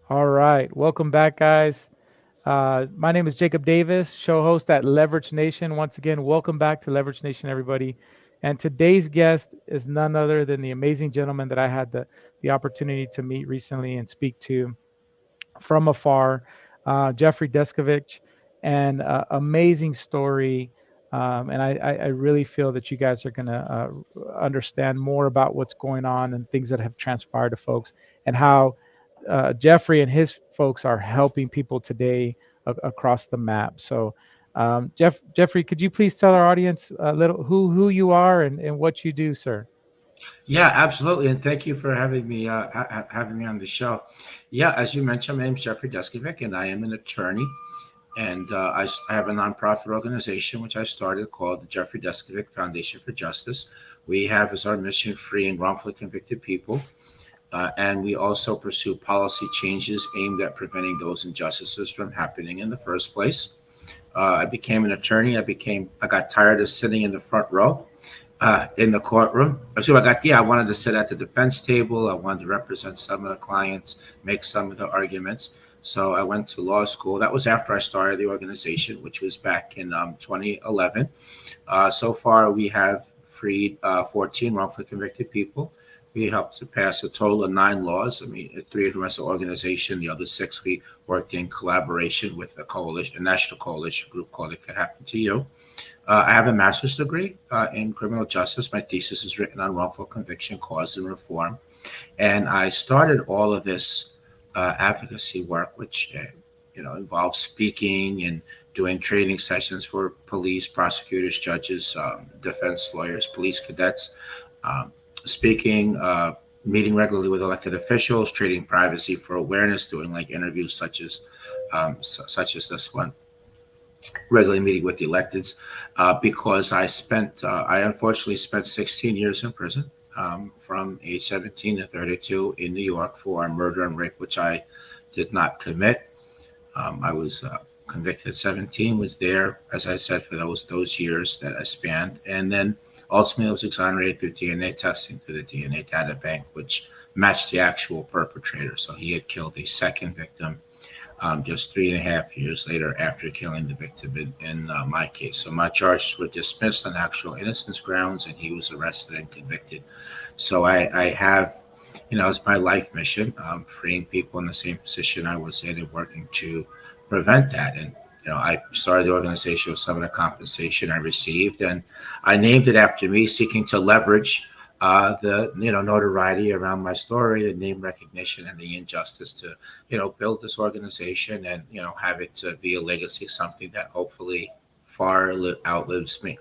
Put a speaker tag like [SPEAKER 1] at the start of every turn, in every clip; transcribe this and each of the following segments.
[SPEAKER 1] All right. Welcome back, guys. My name is Jacob Davis, show host at Leverage Nation. Once again, welcome back to Leverage Nation, everybody. And today's guest is none other than the amazing gentleman that I had the opportunity to meet recently and speak to from afar, Jeffrey Deskovic, and amazing story. And I really feel that you guys are going to understand more about what's going on and things that have transpired to folks and how Jeffrey and his folks are helping people today across the map. So, Jeffrey, could you please tell our audience a little who you are and what you do, sir?
[SPEAKER 2] Yeah, absolutely, and thank you for having me having me on the show. Yeah, as you mentioned, my name is Jeffrey Deskovic, and I am an attorney, and I have a nonprofit organization which I started called the Jeffrey Deskovic Foundation for Justice. We have as our mission freeing wrongfully convicted people, and we also pursue policy changes aimed at preventing those injustices from happening in the first place. I became an attorney. I got tired of sitting in the front row in the courtroom. So I wanted to sit at the defense table. I wanted to represent some of the clients, make some of the arguments. So I went to law school. That was after I started the organization, which was back in 2011. So far, we have freed 14 wrongfully convicted people. We helped to pass a total of 9 laws. I mean, 3 of them as an organization. The other 6 we worked in collaboration with a national coalition group called It Could Happen to You. I have a master's degree in criminal justice. My thesis is written on wrongful conviction, cause, and reform. And I started all of this advocacy work, which involves speaking and doing training sessions for police, prosecutors, judges, defense lawyers, police cadets, um, speaking, meeting regularly with elected officials, trading privacy for awareness, doing like interviews such as this one, regularly meeting with the electeds, because I unfortunately spent 16 years in prison, from age 17 to 32 in New York for murder and rape, which I did not commit. I was convicted at 17, was there, as I said, for those years that I spanned. And then ultimately I was exonerated through DNA testing to the DNA data bank, which matched the actual perpetrator. So he had killed a second victim just 3.5 years later after killing the victim in my case. So my charges were dismissed on actual innocence grounds, and he was arrested and convicted. So I have, it's my life mission, freeing people in the same position I was in and working to prevent that. And I started the organization with some of the compensation I received, and I named it after me, seeking to leverage the notoriety around my story, the name recognition, and the injustice to build this organization and have it to be a legacy, something that hopefully outlives me.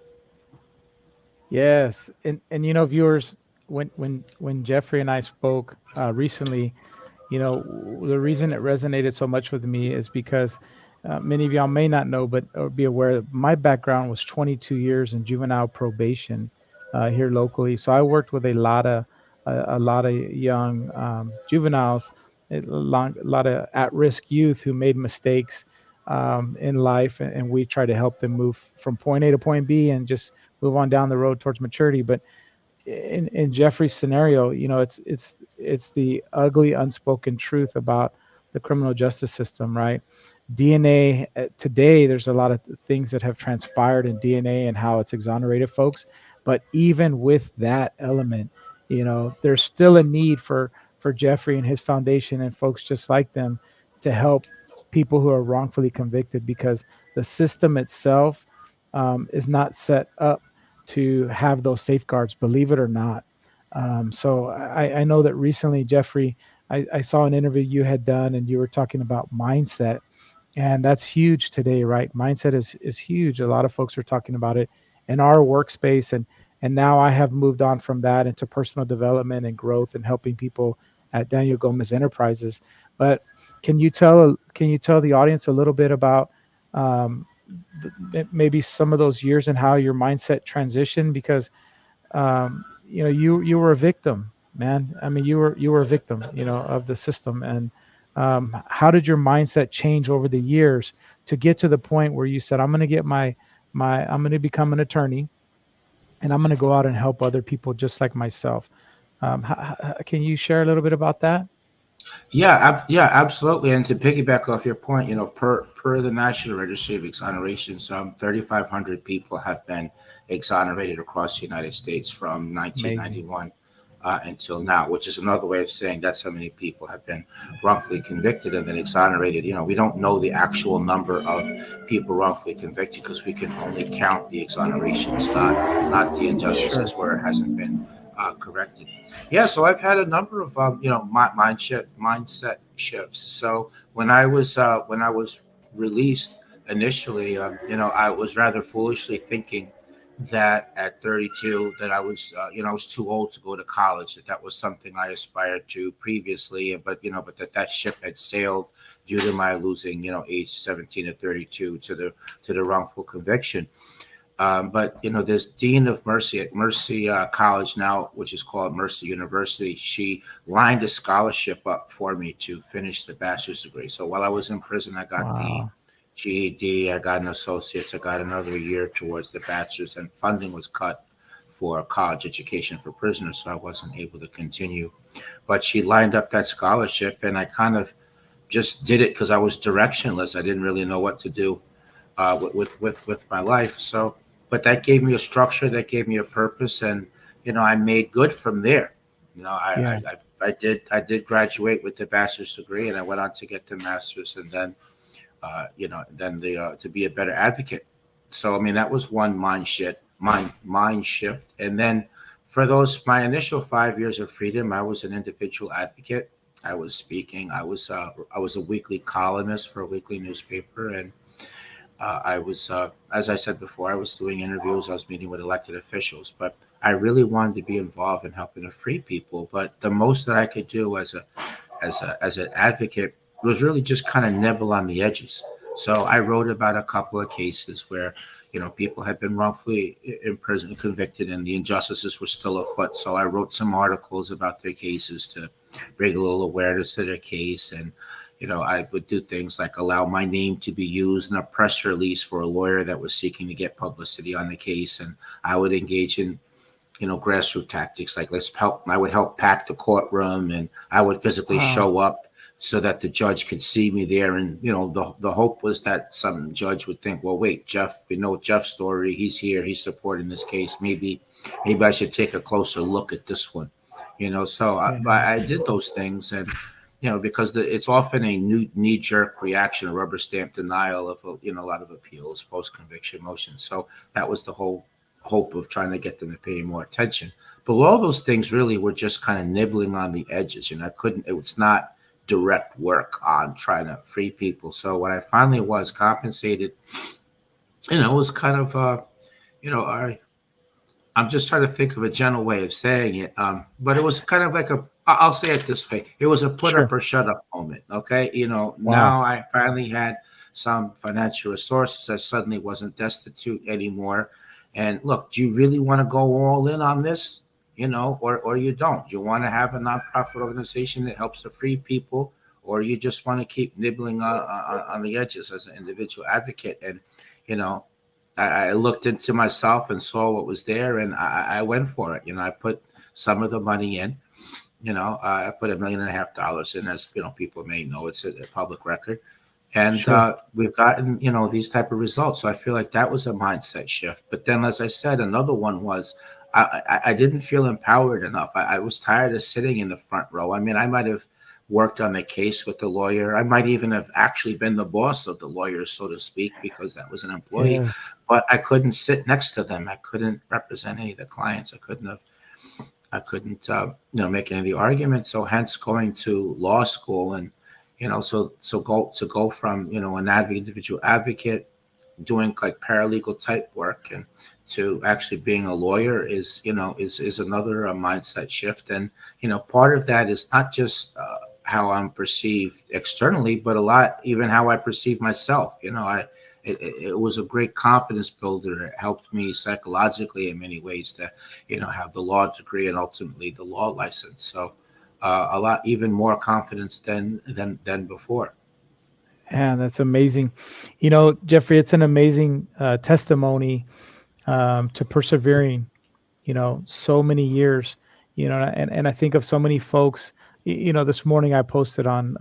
[SPEAKER 1] Yes, and viewers, when Jeffrey and I spoke recently, the reason it resonated so much with me is because many of y'all may not know, but or be aware that my background was 22 years in juvenile probation here locally. So I worked with a lot of young juveniles, a lot of at-risk youth who made mistakes in life, and we try to help them move from point A to point B and just move on down the road towards maturity. But in Jeffrey's scenario, it's the ugly unspoken truth about the criminal justice system, right? DNA today, there's a lot of things that have transpired in DNA and how it's exonerated folks. But even with that element, there's still a need for Jeffrey and his foundation and folks just like them to help people who are wrongfully convicted, because the system itself is not set up to have those safeguards, believe it or not. So I know that recently, Jeffrey, I saw an interview you had done, and you were talking about mindset, and that's huge today, right? Mindset is huge. A lot of folks are talking about it in our workspace, and now I have moved on from that into personal development and growth and helping people at Daniel Gomez Enterprises. But can you tell the audience a little bit about um, maybe some of those years and how your mindset transitioned? Because you were a victim, man. I mean, you were a victim, of the system. And how did your mindset change over the years to get to the point where you said, I'm going to get I'm going to become an attorney, and I'm going to go out and help other people just like myself? Can you share a little bit about that?
[SPEAKER 2] Yeah, yeah, absolutely. And to piggyback off your point, per the National Registry of Exonerations, 3,500 people have been exonerated across the United States from
[SPEAKER 1] Amazing.
[SPEAKER 2] 1991 until now, which is another way of saying that's how many people have been wrongfully convicted and then exonerated. We don't know the actual number of people wrongfully convicted because we can only count the exonerations, not the injustices
[SPEAKER 1] Sure.
[SPEAKER 2] where it hasn't been corrected. Yeah, so I've had a number of mindset shifts. So when I was released initially, I was rather foolishly thinking that at 32 that I was too old to go to college. That was something I aspired to previously, but that ship had sailed due to my losing age 17 to 32 to the wrongful conviction. But there's Dean of Mercy at Mercy College now, which is called Mercy University. She lined a scholarship up for me to finish the bachelor's degree. So while I was in prison, I got the
[SPEAKER 1] Wow.
[SPEAKER 2] GED, I got an associate's, I got another year towards the bachelor's, and funding was cut for college education for prisoners, so I wasn't able to continue. But she lined up that scholarship, and I kind of just did it because I was directionless. I didn't really know what to do with my life. So, but that gave me a structure, that gave me a purpose, and I made good from there.
[SPEAKER 1] Yeah.
[SPEAKER 2] I did graduate with the bachelor's degree, and I went on to get the master's, and then to be a better advocate. So I mean that was one mind shift, and then for those my initial 5 years of freedom, I was an individual advocate. I was speaking. I was a weekly columnist for a weekly newspaper, and as I said before, I was doing interviews, I was meeting with elected officials, but I really wanted to be involved in helping to free people. But the most that I could do as an advocate was really just kind of nibble on the edges. So I wrote about a couple of cases where people had been wrongfully imprisoned, convicted, and the injustices were still afoot. So I wrote some articles about their cases to bring a little awareness to their case. And I would do things like allow my name to be used in a press release for a lawyer that was seeking to get publicity on the case. And I would engage in grassroots tactics like I would help pack the courtroom, and I would physically
[SPEAKER 1] Wow.
[SPEAKER 2] show up so that the judge could see me there. And the hope was that some judge would think, well, wait, Jeff, we know Jeff's story, he's here, he's supporting this case, maybe I should take a closer look at this one. So
[SPEAKER 1] Yeah.
[SPEAKER 2] I did those things. And because it's often a new knee-jerk reaction, a rubber stamp denial of a lot of appeals, post-conviction motions. So that was the whole hope of trying to get them to pay more attention. But all those things really were just kind of nibbling on the edges. I couldn't. It was not direct work on trying to free people. So when I finally was compensated, it was kind of I'm just trying to think of a gentle way of saying it. But it was kind of like I'll say it this way. It was a put up
[SPEAKER 1] Sure.
[SPEAKER 2] or shut up moment. Okay.
[SPEAKER 1] Wow.
[SPEAKER 2] Now I finally had some financial resources. I suddenly wasn't destitute anymore. And look, do you really want to go all in on this? Or you don't. You want to have a nonprofit organization that helps to free people, or you just want to keep nibbling on the edges as an individual advocate. And, you know, I looked into myself and saw what was there, and I went for it. I put some of the money in. I put $1.5 million in, as people may know, it's a public record, and
[SPEAKER 1] Sure.
[SPEAKER 2] we've gotten these type of results. So I feel like that was a mindset shift. But then, as I said, another one was I didn't feel empowered enough. I was tired of sitting in the front row. I mean, I might have worked on the case with the lawyer. I might even have actually been the boss of the lawyer, so to speak, because that was an employee.
[SPEAKER 1] Yes.
[SPEAKER 2] But I couldn't sit next to them. I couldn't represent any of the clients. I couldn't make any of the arguments. So hence going to law school, and go from an individual advocate doing like paralegal type work, and to actually being a lawyer is another mindset shift. And part of that is not just how I'm perceived externally, but a lot even how I perceive myself. It was a great confidence builder. It helped me psychologically in many ways to have the law degree and ultimately the law license. So a lot even more confidence than before.
[SPEAKER 1] And that's amazing. Jeffrey, it's an amazing testimony to persevering, so many years, and I think of so many folks, this morning I posted on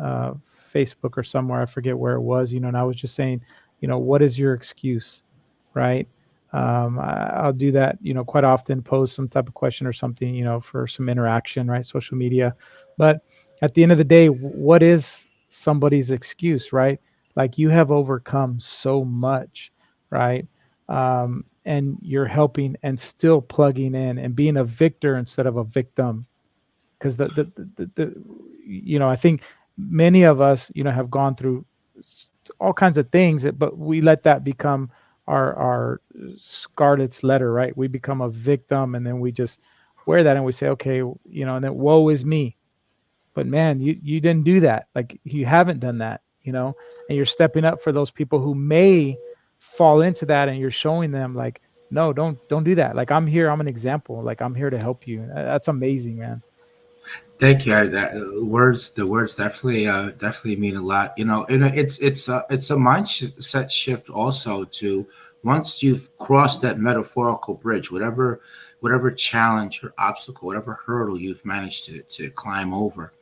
[SPEAKER 1] Facebook or somewhere, I forget where it was, and I was just saying, what is your excuse, right? I'll do that, quite often, post some type of question or something, for some interaction, right? Social media. But at the end of the day, what is somebody's excuse, right? Like, you have overcome so much, right? And you're helping and still plugging in and being a victor instead of a victim, because I think many of us, have gone through all kinds of things, but we let that become our scarlet's letter, right? We become a victim, and then we just wear that, and we say, okay, and then woe is me. But man, you didn't do that. Like, you haven't done that, and you're stepping up for those people who may fall into that, and you're showing them, like, no, don't do that. Like, I'm here, I'm an example, like, I'm here to help you. That's amazing, man.
[SPEAKER 2] Thank you. The words definitely mean a lot. And it's a mindset shift also to, once you've crossed that metaphorical bridge, whatever challenge or obstacle, whatever hurdle you've managed to climb over,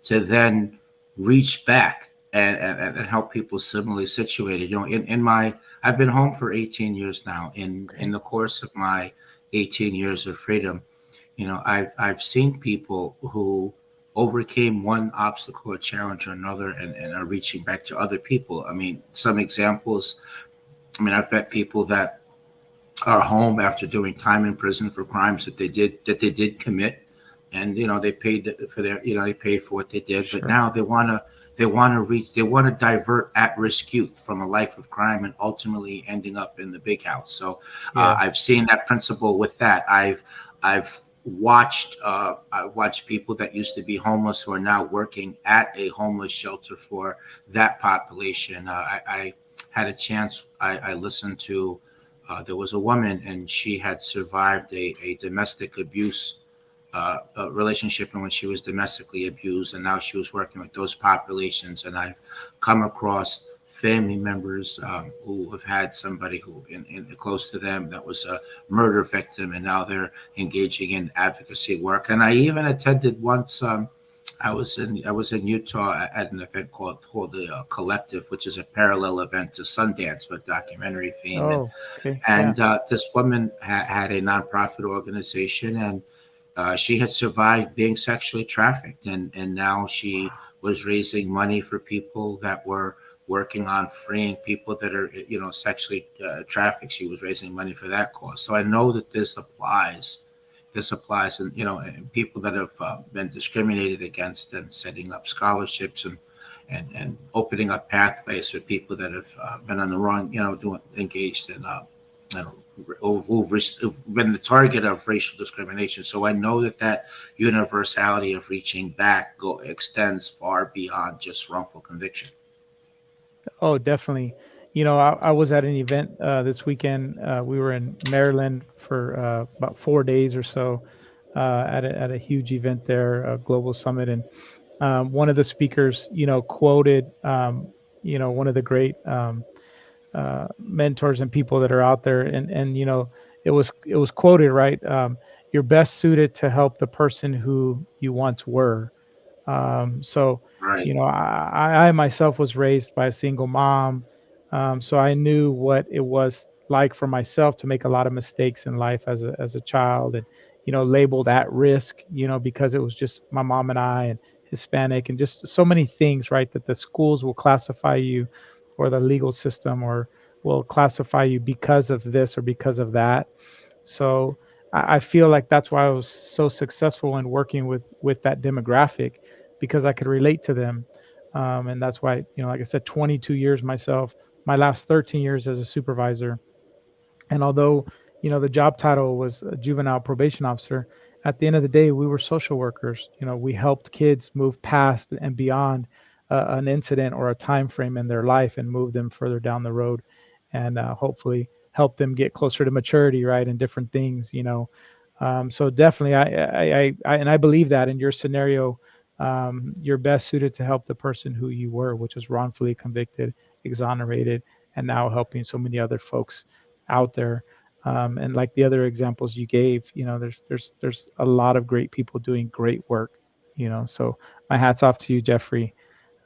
[SPEAKER 2] to then reach back and help people similarly situated. I've been home for 18 years now. In
[SPEAKER 1] Okay.
[SPEAKER 2] the course of my 18 years of freedom, I've seen people who overcame one obstacle or challenge or another, and are reaching back to other people. I mean, some examples. I mean, I've met people that are home after doing time in prison for crimes that they did commit, and they paid for what they did, but
[SPEAKER 1] Sure.
[SPEAKER 2] now they want to divert at-risk youth from a life of crime and ultimately ending up in the big house. So
[SPEAKER 1] Yes.
[SPEAKER 2] I've seen that principle with that. I've watched people that used to be homeless who are now working at a homeless shelter for that population. I had a chance. I listened to. There was a woman, and she had survived a domestic abuse relationship, and when she was domestically abused, and now she was working with those populations. And I've come across family members who have had somebody who in close to them that was a murder victim, and now they're engaging in advocacy work. And I even attended once. I was in Utah at an event called the Collective, which is a parallel event to Sundance for documentary fame. and
[SPEAKER 1] Oh, okay. Yeah.
[SPEAKER 2] and this woman had a nonprofit organization, and she had survived being sexually trafficked, and now she was raising money for people that were working on freeing people that are sexually trafficked. She was raising money for that cause. So I know that this applies, and and people that have been discriminated against, and setting up scholarships, and opening up pathways for people that have been on the wrong, doing engaged in you know, who've been the target of racial discrimination. So I know that universality of reaching back extends far beyond just wrongful conviction.
[SPEAKER 1] Oh, definitely. I was at an event this weekend. We were in Maryland for about 4 days or so, at a huge event there, a global summit, and one of the speakers, quoted, one of the great mentors and people that are out there, and it was quoted, right. You're best suited to help the person who you once were. So,
[SPEAKER 2] Right.
[SPEAKER 1] I myself was raised by a single mom. So I knew what it was like for myself to make a lot of mistakes in life as a child, and, labeled at risk, because it was just my mom and I, and Hispanic, and just so many things, right? That the schools will classify you, or the legal system, or will classify you because of this or because of that. So I feel like that's why I was so successful in working with that demographic, because I could relate to them, and that's why, like I said, 22 years myself, my last 13 years as a supervisor. And although, the job title was a juvenile probation officer, at the end of the day, we were social workers. We helped kids move past and beyond an incident or a time frame in their life, and move them further down the road, and hopefully help them get closer to maturity, right, and different things. So definitely, and I believe that in your scenario, you're best suited to help the person who you were, which is wrongfully convicted, exonerated, and now helping so many other folks out there. And like the other examples you gave, there's a lot of great people doing great work. So my hats off to you, Jeffrey.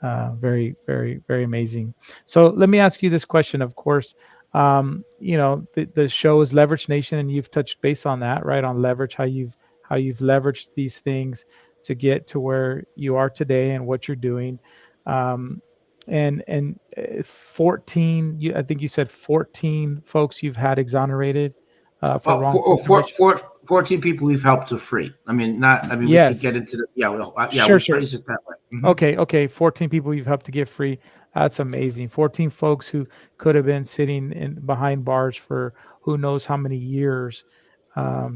[SPEAKER 1] Very, very, very amazing. So let me ask you this question. Of course, the show is Leverage Nation, and you've touched base on that, right? On leverage, how you've leveraged these things to get to where you are today and what you're doing. Um, and 14, I think you said 14 folks you've had exonerated for wrongful conviction.
[SPEAKER 2] 14 people we've helped to free. I mean, not. I mean, we could
[SPEAKER 1] Yes,
[SPEAKER 2] get into the. Yeah, well, yeah, we
[SPEAKER 1] sure, sure.
[SPEAKER 2] phrase it that way.
[SPEAKER 1] Okay. 14 people you've helped to get free. That's amazing. 14 folks who could have been sitting in behind bars for who knows how many years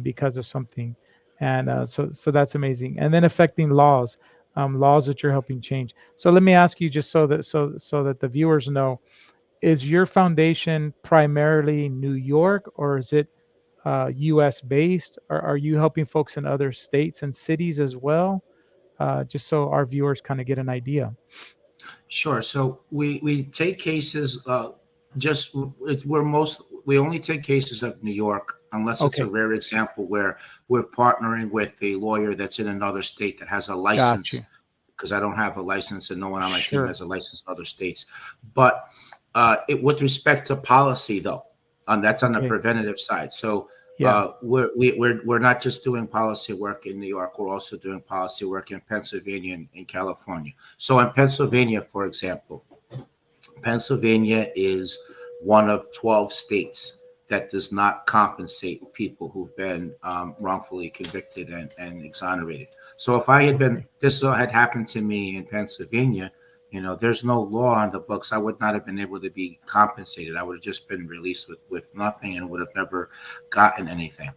[SPEAKER 1] because of something, and so that's amazing. And then affecting laws, laws that you're helping change. So let me ask you, just so that the viewers know, is your foundation primarily New York, or is it U.S. based? Or are you helping folks in other states and cities as well? Just so our viewers kind of get an idea.
[SPEAKER 2] Sure. So we take cases. Just it's we're most we only take cases of New York unless it's a
[SPEAKER 1] Okay,
[SPEAKER 2] rare example where we're partnering with a lawyer that's in another state that has a
[SPEAKER 1] got you.
[SPEAKER 2] license, because I don't have a license and no one on my team
[SPEAKER 1] Sure.
[SPEAKER 2] has a license in other states. But with respect to policy, though, that's on the
[SPEAKER 1] Okay.
[SPEAKER 2] preventative side. So
[SPEAKER 1] Yeah.
[SPEAKER 2] we're not just doing policy work in New York. We're also doing policy work in Pennsylvania and in California. So in Pennsylvania, for example, Pennsylvania is one of 12 states that does not compensate people who've been wrongfully convicted and exonerated. So if I had been,
[SPEAKER 1] Okay.
[SPEAKER 2] this had happened to me in Pennsylvania, there's no law on the books. I would not have been able to be compensated. I would have just been released with nothing and would have never gotten anything.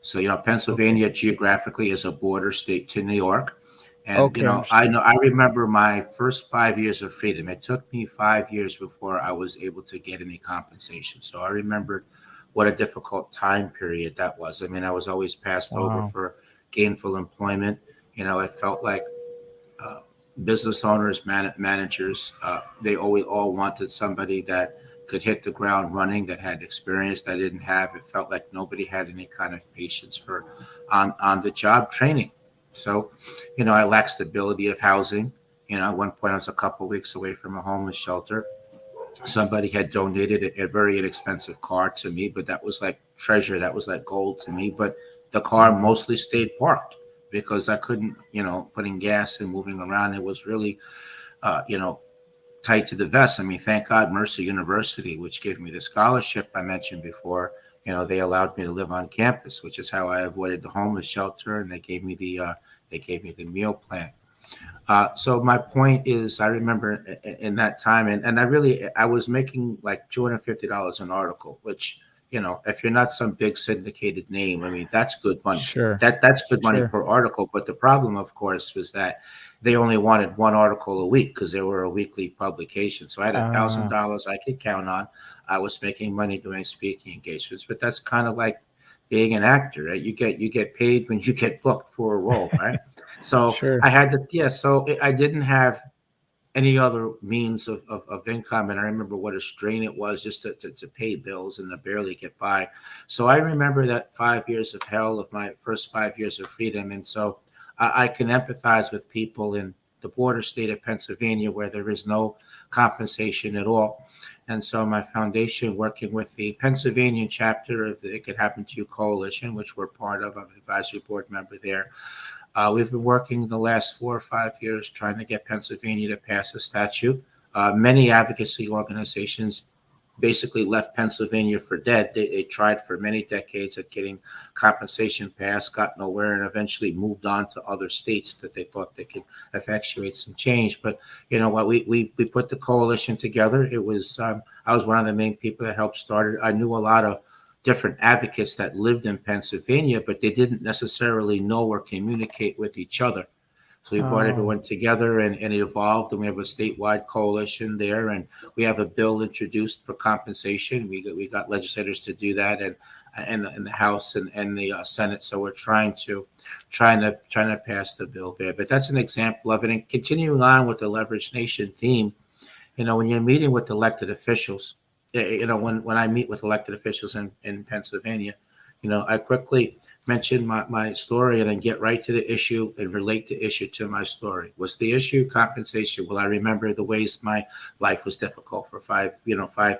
[SPEAKER 2] So,
[SPEAKER 1] Okay.
[SPEAKER 2] Pennsylvania geographically is a border state to New York. And,
[SPEAKER 1] Okay.
[SPEAKER 2] I
[SPEAKER 1] Understood.
[SPEAKER 2] know, I remember my first 5 years of freedom. It took me 5 years before I was able to get any compensation. So I remembered what a difficult time period that was. I mean, I was always passed over
[SPEAKER 1] Wow.
[SPEAKER 2] for gainful employment. It felt like uh, business owners, managers, they always all wanted somebody that could hit the ground running, that had experience that I didn't have. It felt like nobody had any kind of patience for on the job training. So, I lacked stability of housing. At one point, I was a couple of weeks away from a homeless shelter. Somebody had donated a very inexpensive car to me, but that was like treasure. That was like gold to me. But the car
[SPEAKER 1] Wow.
[SPEAKER 2] mostly stayed parked because I couldn't, putting gas and moving around. It was really, uh, you know, tight to the vest. I mean, thank God Mercer University, which gave me the scholarship I mentioned before, they allowed me to live on campus, which is how I avoided the homeless shelter, and they gave me the meal plan. So my point is, I remember in that time, and I was making like $250 an article, which, if you're not some big syndicated name, I mean, that's good money.
[SPEAKER 1] Sure.
[SPEAKER 2] That's good money
[SPEAKER 1] Sure.
[SPEAKER 2] per article. But the problem, of course, was that they only wanted one article a week because they were a weekly publication. So I had
[SPEAKER 1] Uh,
[SPEAKER 2] $1,000 I could count on. I was making money doing speaking engagements, but that's kind of like being an actor, right? You get paid when you get booked for a role, right? So
[SPEAKER 1] sure.
[SPEAKER 2] I had to, yeah. So I didn't have any other means of income, and I remember what a strain it was just to pay bills and to barely get by. So I remember that 5 years of hell of my first 5 years of freedom, and so I can empathize with people in the border state of Pennsylvania where there is no compensation at all. And so my foundation, working with the Pennsylvania chapter of the It Could Happen to You Coalition, which we're part of, I'm an advisory board member there. We've been working the last 4 or 5 years trying to get Pennsylvania to pass a statute. Many advocacy organizations basically left Pennsylvania for dead. They tried for many decades at getting compensation passed, got nowhere, and eventually moved on to other states that they thought they could effectuate some change. But you know what? We put the coalition together. It was I was one of the main people that helped start it. I knew a lot of different advocates that lived in Pennsylvania, but they didn't necessarily know or communicate with each other. So we brought
[SPEAKER 1] Oh,
[SPEAKER 2] everyone together, and it evolved, and we have a statewide coalition there, and we have a bill introduced for compensation. We got legislators to do that, and in the House and the Senate. So we're trying to pass the bill there. But that's an example of it. And continuing on with the Leverage Nation theme, when you're meeting with elected officials, when I meet with elected officials in Pennsylvania, I quickly mention my story and then get right to the issue and relate the issue to my story. What's the issue? Compensation. Well, I remember the ways my life was difficult for 5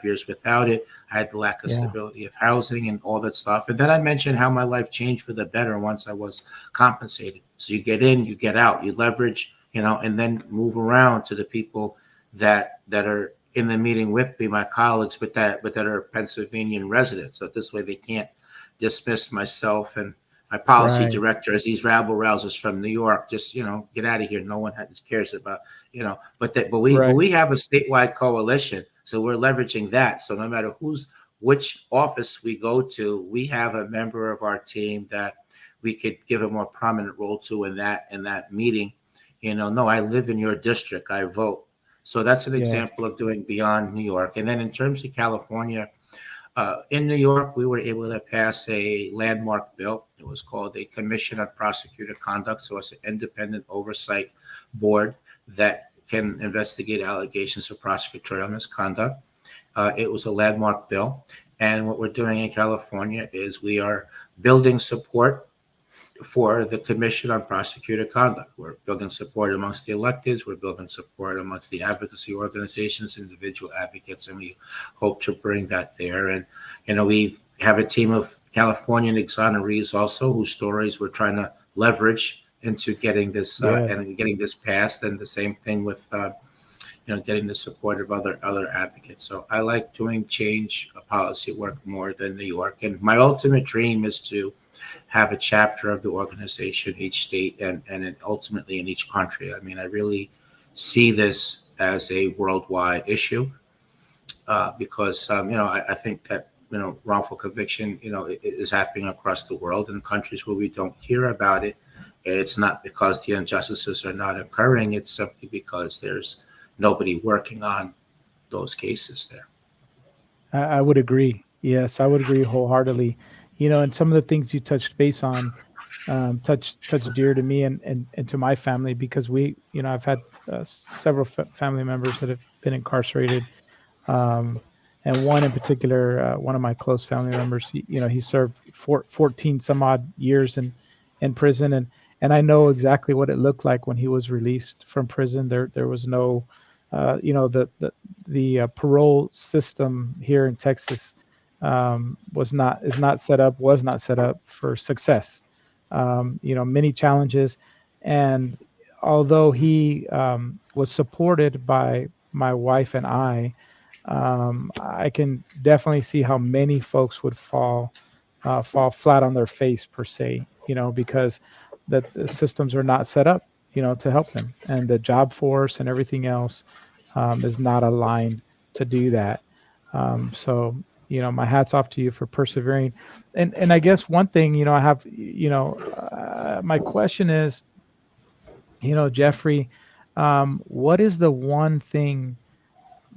[SPEAKER 2] years without it. I had the lack of
[SPEAKER 1] Yeah.
[SPEAKER 2] stability of housing and all that stuff. And then I mentioned how my life changed for the better once I was compensated. So you get in, you get out, you leverage, and then move around to the people that are in the meeting with me, my colleagues, but that are Pennsylvania residents. So this way they can't dismiss myself and my policy
[SPEAKER 1] Right.
[SPEAKER 2] director as these rabble rousers from New York. Just get out of here. No one cares about but we
[SPEAKER 1] Right.
[SPEAKER 2] have a statewide coalition, so we're leveraging that. So no matter which office we go to, we have a member of our team that we could give a more prominent role to in that meeting. No, I live in your district. I vote. So that's an
[SPEAKER 1] Yes.
[SPEAKER 2] example of doing beyond New York. And then in terms of California, in New York, we were able to pass a landmark bill. It was called a Commission on Prosecutor Conduct. So it's an independent oversight board that can investigate allegations of prosecutorial misconduct. It was a landmark bill. And what we're doing in California is we are building support for the Commission on Prosecutor Conduct. We're building support amongst the electeds. We're building support amongst the advocacy organizations, individual advocates, and we hope to bring that there. And, we have a team of Californian exonerees also whose stories we're trying to leverage into getting this
[SPEAKER 1] Yes.
[SPEAKER 2] and getting this passed. And the same thing with, getting the support of other advocates. So I like doing change policy work more than New York. And my ultimate dream is to have a chapter of the organization in each state and ultimately in each country. I mean, I really see this as a worldwide issue because, I think that, wrongful conviction, is happening across the world in countries where we don't hear about it. It's not because the injustices are not occurring. It's simply because there's nobody working on those cases there.
[SPEAKER 1] I would agree. Yes, I would agree wholeheartedly. And some of the things you touched base on, touch dear to me and to my family because I've had several family members that have been incarcerated, um, and one in particular, one of my close family members. He served 14 some odd years in prison, and I know exactly what it looked like when he was released from prison. There was no, the parole system here in Texas was not set up for success. Many challenges, and although he was supported by my wife and I can definitely see how many folks would fall flat on their face per se, because the systems are not set up, to help them, and the job force and everything else is not aligned to do that. So, my hats off to you for persevering. And I guess one thing, I have, my question is, Jeffrey, what is the one thing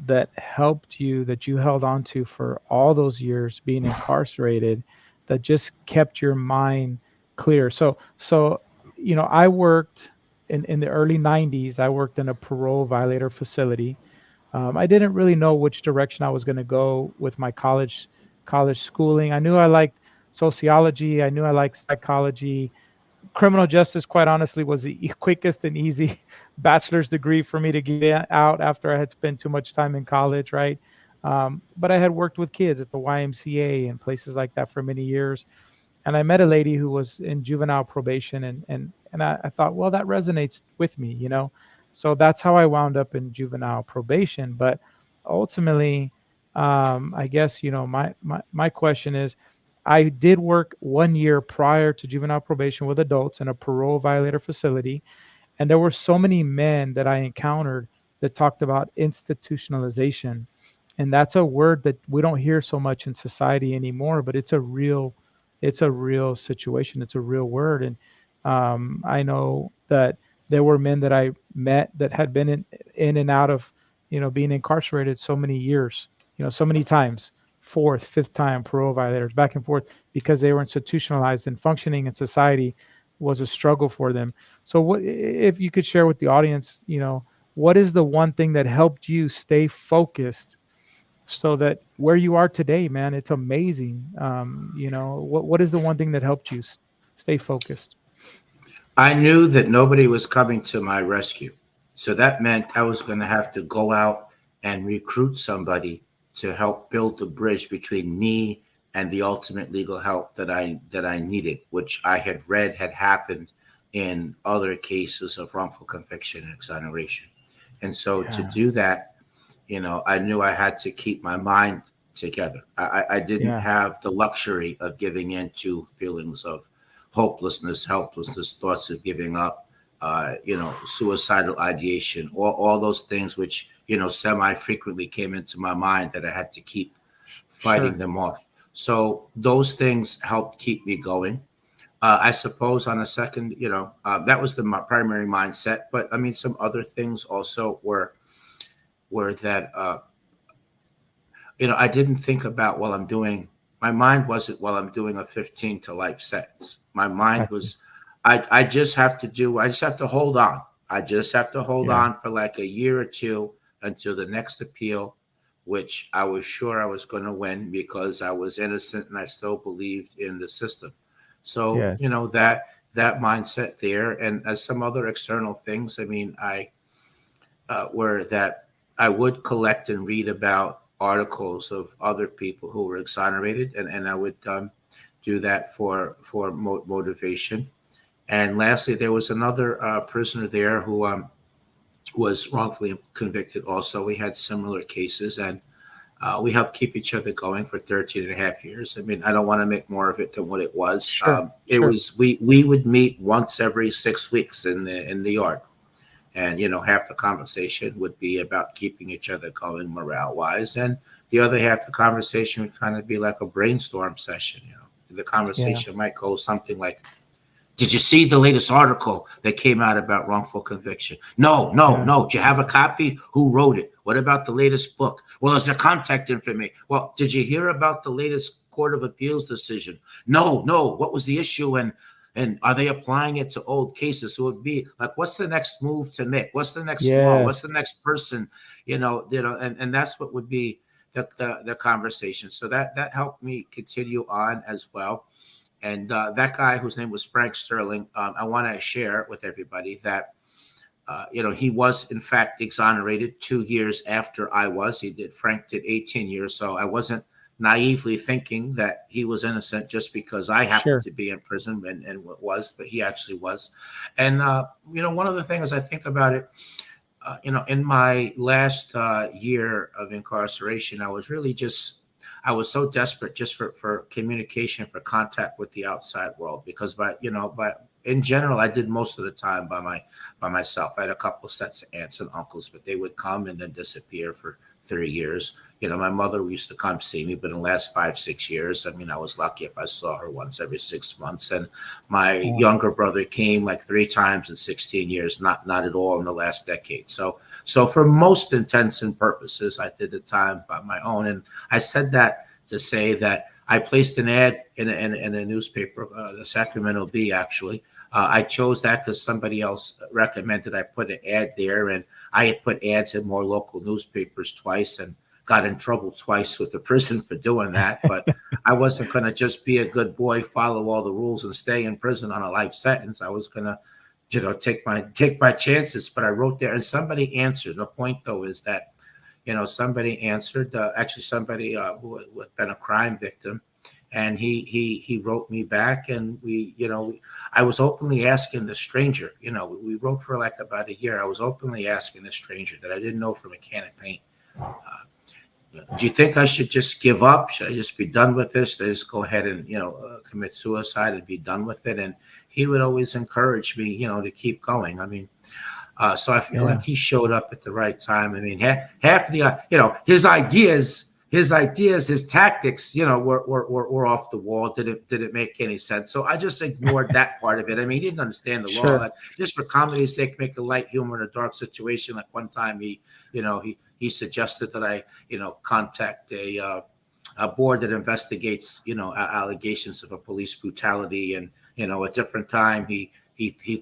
[SPEAKER 1] that helped you that you held on to for all those years being incarcerated that just kept your mind clear? So I worked in the early 90s. I worked in a parole violator facility. I didn't really know which direction I was going to go with my college schooling. I knew I liked sociology. I knew I liked psychology. Criminal justice, quite honestly, was the quickest and easy bachelor's degree for me to get out after I had spent too much time in college, right? But I had worked with kids at the YMCA and places like that for many years, and I met a lady who was in juvenile probation, and I thought, well, that resonates with me, So that's how I wound up in juvenile probation. But ultimately, I guess my question is, I did work 1 year prior to juvenile probation with adults in a parole violator facility, and there were so many men that I encountered that talked about institutionalization. And that's a word that we don't hear so much in society anymore, but it's a real situation. It's a real word. And I know that there were men that I met that had been in and out of, being incarcerated so many years, so many times, fourth, fifth time parole violators, back and forth, because they were institutionalized and functioning in society was a struggle for them. So what if you could share with the audience, what is the one thing that helped you stay focused so that where you are today, man, it's amazing. What is the one thing that helped you? Stay focused.
[SPEAKER 2] I knew that nobody was coming to my rescue. So that meant I was going to have to go out and recruit somebody to help build the bridge between me and the ultimate legal help that I needed, which I had read had happened in other cases of wrongful conviction and exoneration. And so to
[SPEAKER 1] Yeah.
[SPEAKER 2] do that, I knew I had to keep my mind together. I didn't
[SPEAKER 1] Yeah.
[SPEAKER 2] have the luxury of giving in to feelings of hopelessness, helplessness, thoughts of giving up, suicidal ideation, all those things which, semi frequently came into my mind that I had to keep fighting
[SPEAKER 1] Sure.
[SPEAKER 2] them off. So those things helped keep me going. I suppose on a second, that was my primary mindset. But I mean, some other things also were that I didn't think about while I'm doing. My mind wasn't while I'm doing a 15 to life sentence. My mind
[SPEAKER 1] Gotcha.
[SPEAKER 2] was, I just have to do. I just have to hold on. I just have to hold
[SPEAKER 1] Yeah.
[SPEAKER 2] on for like a year or two until the next appeal, which I was sure I was going to win because I was innocent and I still believed in the system. So
[SPEAKER 1] Yes.
[SPEAKER 2] that mindset there, and as some other external things. I mean, I were that I would collect and read about articles of other people who were exonerated, and I would do that for motivation. And lastly, there was another prisoner there who was wrongfully convicted. Also, we had similar cases, and we helped keep each other going for 13 and a half years. I mean, I don't want to make more of it than what it was.
[SPEAKER 1] Sure.
[SPEAKER 2] It
[SPEAKER 1] Sure.
[SPEAKER 2] was we would meet once every 6 weeks in the yard, and half the conversation would be about keeping each other going morale wise, and the other half the conversation would kind of be like a brainstorm session. The
[SPEAKER 1] Yeah.
[SPEAKER 2] conversation might go something like, did you see the latest article that came out about wrongful conviction? No, no,
[SPEAKER 1] Yeah.
[SPEAKER 2] no. Do you have a copy? Who wrote it? What about the latest book? Well, is there contact information? Well, did you hear about the latest Court of Appeals decision? No, no. What was the issue? And are they applying it to old cases? So it would be like, what's the next move to make? What's the next law? What's
[SPEAKER 1] Yes.
[SPEAKER 2] the next person? And that's what would be the conversation. So that helped me continue on as well. And that guy, whose name was Frank Sterling, I want to share with everybody that, he was in fact exonerated 2 years after I was. Frank did 18 years. So I wasn't naively thinking that he was innocent just because I happened
[SPEAKER 1] Sure.
[SPEAKER 2] to be in prison and was, but he actually was. And, one of the things I think about it, in my last year of incarceration, I was so desperate just for communication, for contact with the outside world, because but in general, I did most of the time by myself. I had a couple of sets of aunts and uncles, but they would come and then disappear for 3 years. My mother used to come see me, but in the last 5, 6 years, I mean, I was lucky if I saw her once every 6 months. And my
[SPEAKER 1] Yeah.
[SPEAKER 2] younger brother came like 3 times in 16 years, not at all in the last decade. So for most intents and purposes, I did the time by my own. And I said that to say that I placed an ad in a newspaper, the Sacramento Bee, actually. I chose that because somebody else recommended I put an ad there, and I had put ads in more local newspapers twice and got in trouble twice with the prison for doing that. But I wasn't going to just be a good boy, follow all the rules, and stay in prison on a life sentence. I was going to, take my chances. But I wrote there, and somebody answered. The point, though, is that somebody answered. Actually, somebody who had been a crime victim, and he wrote me back, and I was openly asking the stranger. We wrote for like about a year. I was openly asking the stranger that I didn't know from a can of paint. Do you think I should just give up? Should I just be done with this? Should I just go ahead and commit suicide and be done with it? And he would always encourage me, to keep going. I mean, so I feel
[SPEAKER 1] Yeah.
[SPEAKER 2] like he showed up at the right time. I mean, half of the his ideas, his tactics, were off the wall. Didn't make any sense. So I just ignored that part of it. I mean, he didn't understand the law.
[SPEAKER 1] Sure.
[SPEAKER 2] Like, just for comedy's sake, make a light humor in a dark situation. Like one time, he suggested that I contact a board that investigates allegations of a police brutality, and a different time he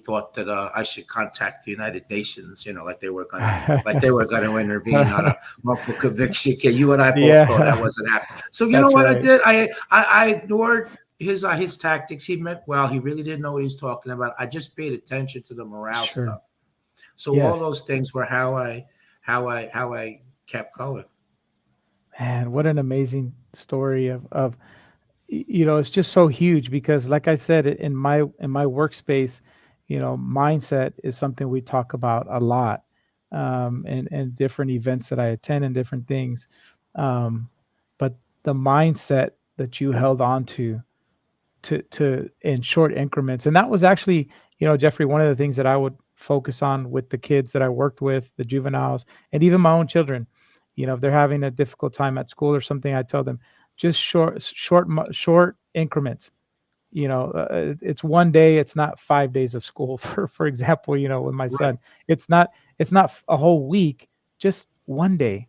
[SPEAKER 2] thought that I should contact the United Nations, like they were gonna intervene on a wrongful conviction. Okay, you and I both know that
[SPEAKER 1] Yeah.
[SPEAKER 2] wasn't happening. So you know
[SPEAKER 1] That's
[SPEAKER 2] what I
[SPEAKER 1] right.
[SPEAKER 2] did? I ignored his tactics, he meant well. He really didn't know what he was talking about. I just paid attention to the morale
[SPEAKER 1] Sure.
[SPEAKER 2] stuff. So all
[SPEAKER 1] Yes.
[SPEAKER 2] those things were how I kept going.
[SPEAKER 1] Man, what an amazing story of it's just so huge because like I said in my workspace, mindset is something we talk about a lot, and different events that I attend and different things, um, but the mindset that you held on to in short increments. And that was actually, Jeffrey, one of the things that I would focus on with the kids that I worked with, the juveniles, and even my own children. If they're having a difficult time at school or something, I tell them just short increments. It's one day, it's not 5 days of school for example, with my
[SPEAKER 2] Right.
[SPEAKER 1] son. It's not a whole week, just one day.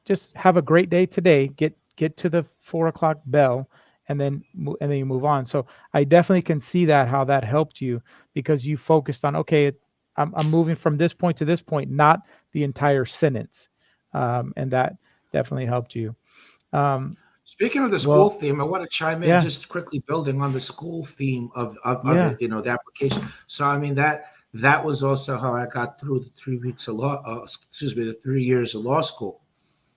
[SPEAKER 1] Just have a great day today. Get to the 4 o'clock bell, and then you move on. So I definitely can see that how that helped you because you focused on, okay, I'm moving from this point to this point, not the entire sentence, and that definitely helped you. Um,
[SPEAKER 2] Speaking of the school
[SPEAKER 1] well,
[SPEAKER 2] theme, I want to chime in
[SPEAKER 1] yeah,
[SPEAKER 2] just quickly building on the school theme of
[SPEAKER 1] yeah,
[SPEAKER 2] it, the application. So I mean that was also how I got through the 3 weeks of law, the 3 years of law school.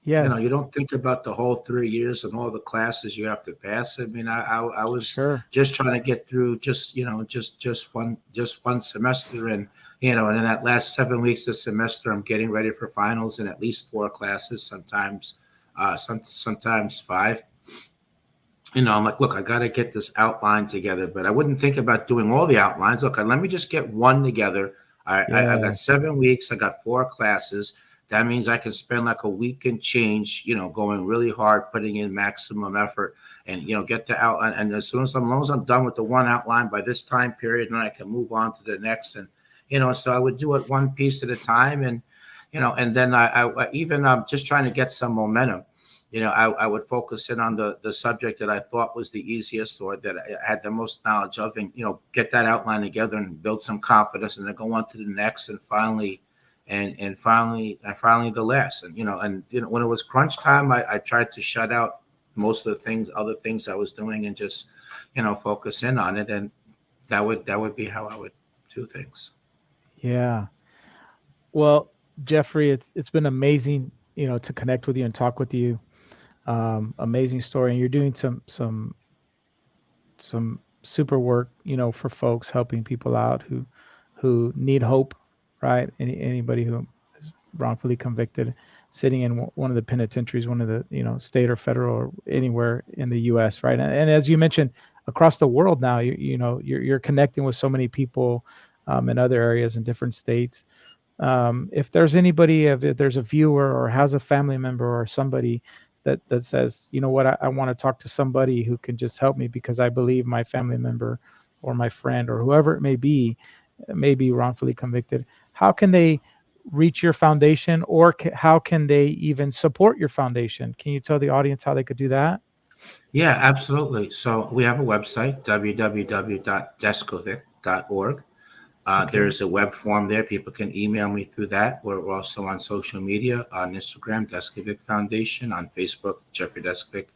[SPEAKER 2] You
[SPEAKER 1] yes,
[SPEAKER 2] don't think about the whole 3 years and all the classes you have to pass. I mean, I was
[SPEAKER 1] sure,
[SPEAKER 2] just trying to get through just one semester, and in that last 7 weeks of the semester, I'm getting ready for finals in at least 4 classes, sometimes five. I'm like, look, I got to get this outline together, but I wouldn't think about doing all the outlines. Look, let me just get one together. I've got
[SPEAKER 1] yes,
[SPEAKER 2] 7 weeks. I got 4 classes. That means I can spend like a week and change, going really hard, putting in maximum effort, and get the outline. And as long as I'm done with the one outline by this time period, then I can move on to the next. And so I would do it one piece at a time, and then I even just trying to get some momentum. I would focus in on the subject that I thought was the easiest or that I had the most knowledge of, and get that outline together and build some confidence, and then go on to the next, and finally the last. And when it was crunch time, I tried to shut out most of the other things I was doing, and just focus in on it, and that would be how I would do things.
[SPEAKER 1] yeah. Well, Jeffrey, it's been amazing, to connect with you and talk with you. Amazing story, and you're doing some super work, for folks, helping people out who need hope, right? Anybody who is wrongfully convicted, sitting in one of the penitentiaries, one of the state or federal or anywhere in the U.S., right? And as you mentioned, across the world now, you're connecting with so many people, in other areas in different states. If there's anybody, if there's a viewer or has a family member or somebody that says, you know what, I want to talk to somebody who can just help me because I believe my family member or my friend or whoever it may be wrongfully convicted, how can they reach your foundation, or how can they even support your foundation? Can you tell the audience how they could do that?
[SPEAKER 2] Yeah, absolutely. So we have a website, www.deskovic.org.
[SPEAKER 1] Okay,
[SPEAKER 2] There's a web form there. People can email me through that. We're also on social media, on Instagram, Deskovic Foundation, on Facebook, Jeffrey Deskovic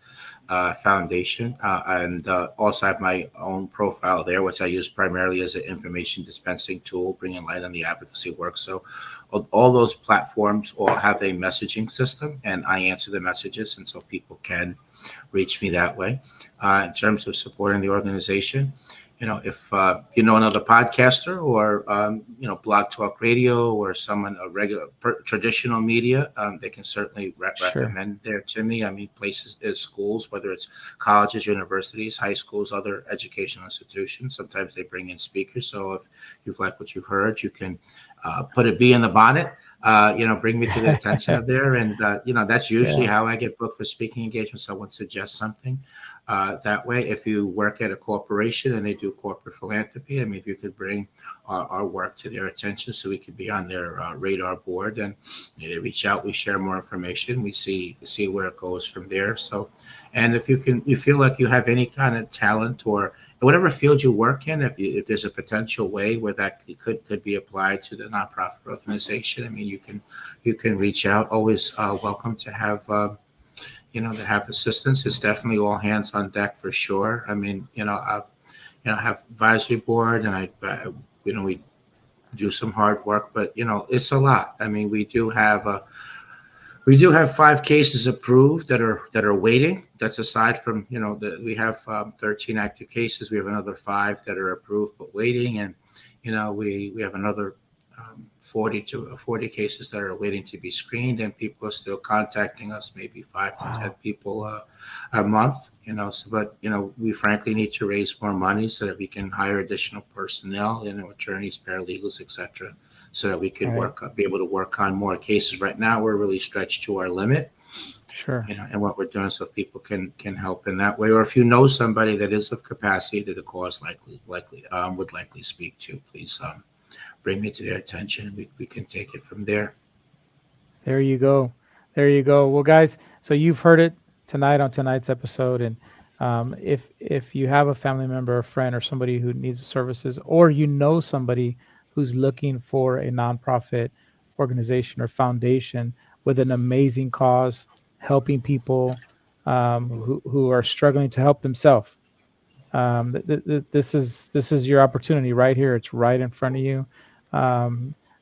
[SPEAKER 2] Foundation, and also have my own profile there, which I use primarily as an information dispensing tool, bringing light on the advocacy work. So all those platforms all have a messaging system, and I answer the messages, and so people can reach me that way. In terms of supporting the organization, if another podcaster or Blog Talk Radio or someone a regular traditional media, they can certainly
[SPEAKER 1] sure.
[SPEAKER 2] recommend there to me. I mean, places, schools, whether it's colleges, universities, high schools, other educational institutions. Sometimes they bring in speakers. So if you've liked what you've heard, you can put a bee in the bonnet. Bring me to the attention of there, and that's usually
[SPEAKER 1] Yeah,
[SPEAKER 2] how I get booked for speaking engagements. Someone suggests something. That way, if you work at a corporation and they do corporate philanthropy, I mean, if you could bring our work to their attention so we could be on their radar board, and they reach out, we share more information, we see where it goes from there. So, and if you feel like you have any kind of talent or whatever field you work in, if there's a potential way where that could be applied to the nonprofit organization, I mean, you can reach out. Always welcome to have that have assistance. It's definitely all hands on deck for sure. I mean, I have advisory board, and we do some hard work, but it's a lot. I mean, we do have 5 cases approved that are waiting. That's aside from that we have 13 active cases. We have another 5 that are approved but waiting, and we have another 40 cases that are waiting to be screened, and people are still contacting us, maybe 5 to 10 people a month. But we frankly need to raise more money so that we can hire additional personnel, attorneys, paralegals, etc., so that we could be able to work on more cases. Right now, we're really stretched to our limit.
[SPEAKER 1] Sure.
[SPEAKER 2] And what we're doing, so people can help in that way, or if you know somebody that is of capacity that the cause would likely speak to, please bring me to their attention, and we can take it from there.
[SPEAKER 1] There you go. There you go. Well, guys, so you've heard it tonight on tonight's episode, and if you have a family member, a friend, or somebody who needs the services, or somebody who's looking for a nonprofit organization or foundation with an amazing cause, helping people who are struggling to help themselves, this is your opportunity right here. It's right in front of you.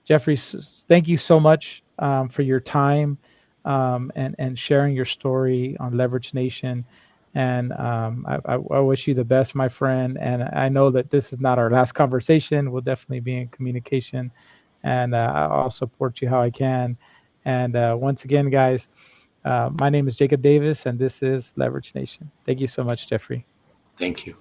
[SPEAKER 1] Jeffrey, thank you so much for your time and sharing your story on Leverage Nation. And I wish you the best, my friend. And I know that this is not our last conversation. We'll definitely be in communication, and I'll support you how I can. And once again, guys, my name is Jacob Davis, and this is Leverage Nation. Thank you so much, Jeffrey.
[SPEAKER 2] Thank you.